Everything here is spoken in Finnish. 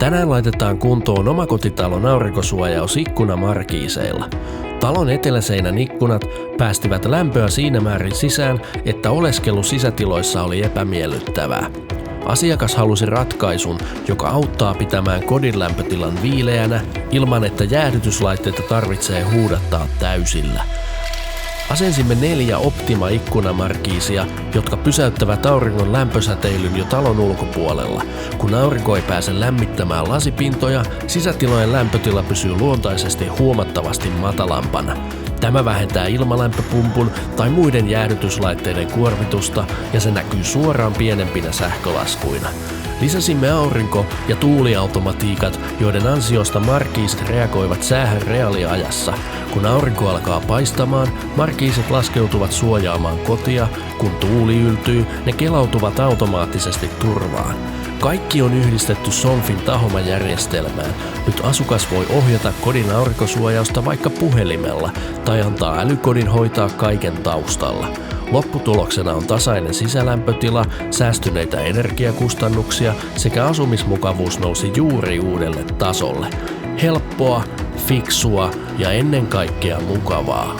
Tänään laitetaan kuntoon omakotitalon aurinkosuojaus ikkunamarkiiseilla. Talon eteläseinän ikkunat päästivät lämpöä siinä määrin sisään, että oleskelu sisätiloissa oli epämiellyttävää. Asiakas halusi ratkaisun, joka auttaa pitämään kodin lämpötilan viileänä ilman, että jäähdytyslaitteita tarvitsee huudattaa täysillä. Asensimme 4 Optima-ikkunamarkiisia, jotka pysäyttävät auringon lämpösäteilyn jo talon ulkopuolella. Kun aurinko ei pääse lämmittämään lasipintoja, sisätilojen lämpötila pysyy luontaisesti huomattavasti matalampana. Tämä vähentää ilmalämpöpumpun tai muiden jäähdytyslaitteiden kuormitusta ja se näkyy suoraan pienempinä sähkölaskuina. Lisäsimme aurinko- ja tuuliautomatiikat, joiden ansiosta markiisit reagoivat säähän reaaliajassa. Kun aurinko alkaa paistamaan, markiisit laskeutuvat suojaamaan kotia. Kun tuuli yltyy, ne kelautuvat automaattisesti turvaan. Kaikki on yhdistetty Sonfin Tahoma-järjestelmään. Nyt asukas voi ohjata kodin aurinkosuojausta vaikka puhelimella tai antaa älykodin hoitaa kaiken taustalla. Lopputuloksena on tasainen sisälämpötila, säästyneitä energiakustannuksia sekä asumismukavuus nousi juuri uudelle tasolle. Helppoa, fiksua ja ennen kaikkea mukavaa.